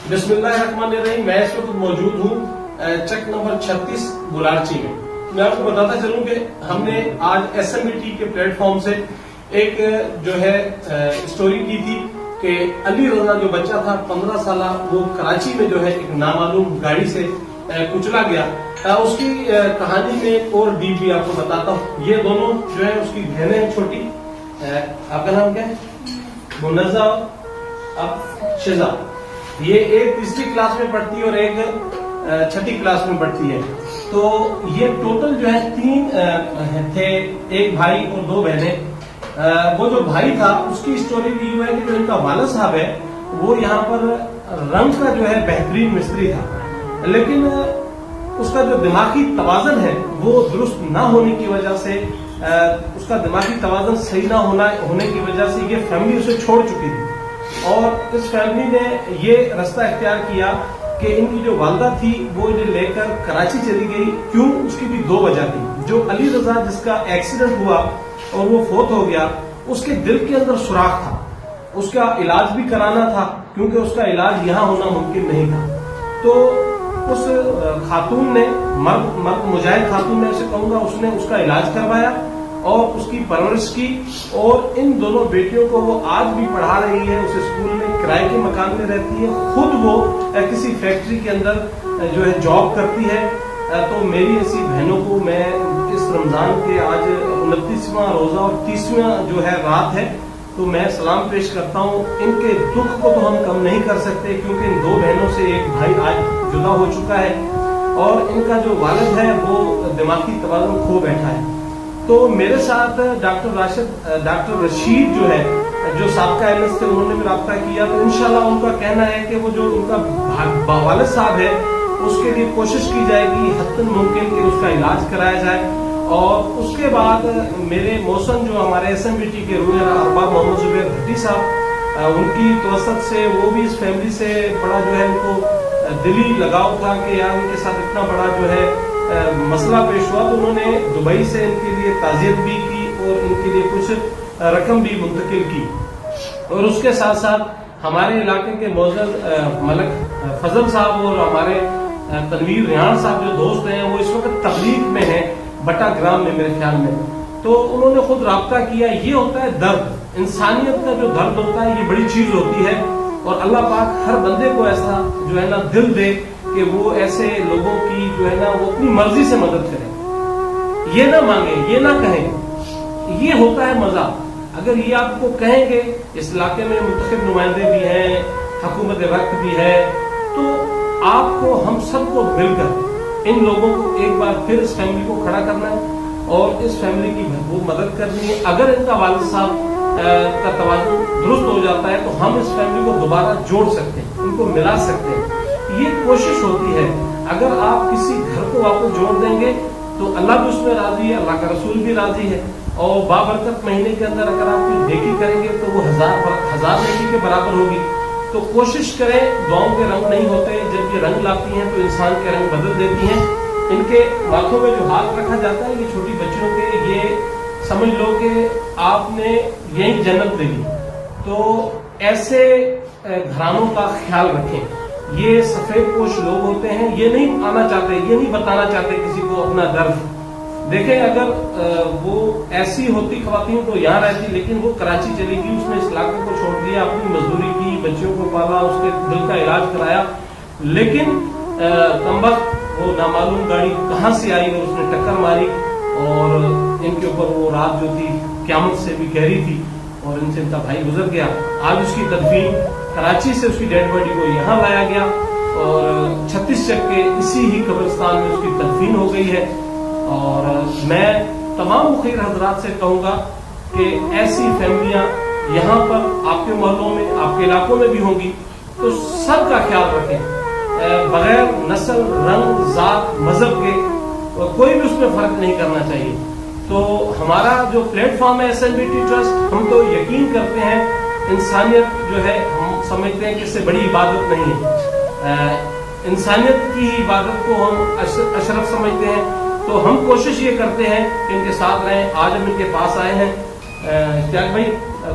بسم اللہ الرحمن الرحیم. میں اس وقت موجود ہوں چک نمبر 36 بلارچی میں. میں آپ کو بتاتا چلوں کہ ہم نے آج SMBT کے پلیٹ فارم سے ایک جو ہے اسٹوری کی تھی کہ علی رضا جو بچہ تھا 15 سالہ، وہ کراچی میں جو ہے ایک نامعلوم گاڑی سے کچلا گیا. اس کی کہانی میں ایک اور ڈیپ بھی آپ کو بتاتا ہوں. یہ دونوں جو ہے اس کی بہنیں چھوٹی، آپ کا نام کیا ہے؟ منزہ اب شزا. یہ ایک تیسری کلاس میں پڑھتی ہے اور ایک چھٹی کلاس میں پڑھتی ہے. تو یہ ٹوٹل جو ہے 3 تھے، ایک بھائی اور 2 بہنیں. وہ جو بھائی تھا اس کی اسٹوری بھی یہ ہے کہ جو ان کا والد صاحب ہے وہ یہاں پر رنگ کا جو ہے بہترین مستری تھا، لیکن اس کا جو دماغی توازن ہے وہ درست نہ ہونے کی وجہ سے، اس کا دماغی توازن صحیح نہ ہونے کی وجہ سے یہ فیملی اسے چھوڑ چکی تھی. اور اس فیملی نے یہ رستہ اختیار کیا کہ ان کی جو والدہ تھی وہ انہیں لے کر کراچی چلی گئی. کیوں؟ اس کی بھی 2 وجہ تھی. جو علی رضا جس کا ایکسیڈنٹ ہوا اور وہ فوت ہو گیا، اس کے دل کے اندر سوراخ تھا، اس کا علاج بھی کرانا تھا کیونکہ اس کا علاج یہاں ہونا ممکن نہیں تھا. تو اس خاتون نے، مرد مجاہد خاتون نے اسے کہوں گا، اس نے اس کا علاج کروایا اور اس کی پرورش کی. اور ان دونوں بیٹیوں کو وہ آج بھی پڑھا رہی ہے. اس اسکول میں کرائے کے مکان میں رہتی ہے، خود وہ کسی فیکٹری کے اندر جو ہے جاب کرتی ہے. تو میری ایسی بہنوں کو میں اس رمضان کے آج 29واں روزہ اور 30واں جو ہے رات ہے، تو میں سلام پیش کرتا ہوں. ان کے دکھ کو تو ہم کم نہیں کر سکتے کیونکہ ان 2 بہنوں سے ایک بھائی آج جدا ہو چکا ہے اور ان کا جو والد ہے وہ دماغی توازن کھو بیٹھا ہے. تو میرے ساتھ ڈاکٹر رشید جو ہے، جو سابقہ MS تھے، انہوں نے بھی رابطہ کیا. تو انشاءاللہ ان کا کہنا ہے کہ وہ جو ان کا والد صاحب ہے اس کے لیے کوشش کی جائے گی حتاً ممکن کہ اس کا علاج کرایا جائے. اور اس کے بعد میرے موسن جو ہمارے SMBT کے روح ارباب محمد زبیر بھٹی صاحب، ان کی توسط سے وہ بھی اس فیملی سے بڑا جو ہے ان کو دلی لگاؤ تھا کہ یار ان کے ساتھ اتنا بڑا جو ہے مسئلہ پیش ہوا. تو انہوں نے دبئی سے ان کے لیے تعزیت بھی کی اور ان کے لیے کچھ رقم بھی منتقل کی. اور اس کے ساتھ ساتھ ہمارے علاقے کے معزز ملک فضل صاحب اور ہمارے تنویر ریحان صاحب جو دوست ہیں، وہ اس وقت تبلیغ میں ہیں بٹا گرام میں میرے خیال میں. تو انہوں نے خود رابطہ کیا. یہ ہوتا ہے درد، انسانیت کا جو درد ہوتا ہے یہ بڑی چیز ہوتی ہے. اور اللہ پاک ہر بندے کو ایسا جو ہے نا دل دے کہ وہ ایسے لوگوں کی جو ہے نا وہ اپنی مرضی سے مدد کرے، یہ نہ مانگے، یہ نہ کہیں. یہ ہوتا ہے مزہ. اگر یہ آپ کو کہیں گے، اس علاقے میں منتخب نمائندے بھی ہیں، حکومت وقت بھی ہے، تو آپ کو، ہم سب کو مل کر ان لوگوں کو ایک بار پھر اس فیملی کو کھڑا کرنا ہے اور اس فیملی کی بھرپور مدد کرنی ہے. اگر ان کا والد صاحب کا توازن درست ہو جاتا ہے تو ہم اس فیملی کو دوبارہ جوڑ سکتے ہیں، ان کو ملا سکتے ہیں. یہ کوشش ہوتی ہے. اگر آپ کسی گھر کو واپس جوڑ دیں گے تو اللہ بھی اس میں راضی ہے، اللہ کا رسول بھی راضی ہے. اور بابرکت مہینے کے اندر اگر آپ کوئی نیکی کریں گے تو وہ ہزار نیکی کے برابر ہوگی. تو کوشش کریں. دعاؤں کے رنگ نہیں ہوتے، جب یہ رنگ لاتی ہیں تو انسان کے رنگ بدل دیتی ہیں. ان کے ہاتھوں میں جو ہاتھ رکھا جاتا ہے یہ چھوٹی بچیوں کے، یہ سمجھ لو کہ آپ نے یہی جنت دے دی. تو ایسے گھرانوں کا خیال رکھیں. یہ سفید پوش لوگ ہوتے ہیں، یہ نہیں آنا چاہتے، یہ نہیں بتانا چاہتے کسی کو اپنا درد. دیکھیں اگر وہ ایسی ہوتی خواتین تو یہاں رہتی، لیکن وہ کراچی چلی گئی، اس نے اس علاقے کو چھوڑ دیا، اپنی مزدوری کی، بچوں کو پالا، اس کے دل کا علاج کرایا. لیکن کمبخت وہ نامعلوم گاڑی کہاں سے آئی اور اس نے ٹکر ماری اور ان کے اوپر وہ رات جو تھی قیامت سے بھی گہری تھی اور ان سے ان کا بھائی گزر گیا. آج اس کی تدفین کراچی سے، اس کی ڈیڈ باڈی کو یہاں لایا گیا اور 36 چک کے اسی ہی قبرستان میں اس کی تدفین ہو گئی ہے. اور میں تمام مخیر حضرات سے کہوں گا کہ ایسی فیملیاں یہاں پر آپ کے محلوں میں، آپ کے علاقوں میں بھی ہوں گی، تو سب کا خیال رکھیں بغیر نسل، رنگ، ذات، مذہب کے. کوئی بھی اس میں فرق نہیں کرنا چاہیے. تو ہمارا جو پلیٹ فارم ہے SMBT ٹرسٹ، ہم تو یقین کرتے ہیں انسانیت جو ہے، ہم سمجھتے ہیں کہ اس سے بڑی عبادت نہیں ہے. انسانیت کی عبادت کو ہم اشرف سمجھتے ہیں. تو ہم کوشش یہ کرتے ہیں کہ ان کے ساتھ رہیں. آج ہم ان کے پاس آئے ہیں. اشتیاق بھائی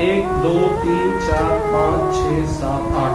1 2 3 4 5 6 7 8,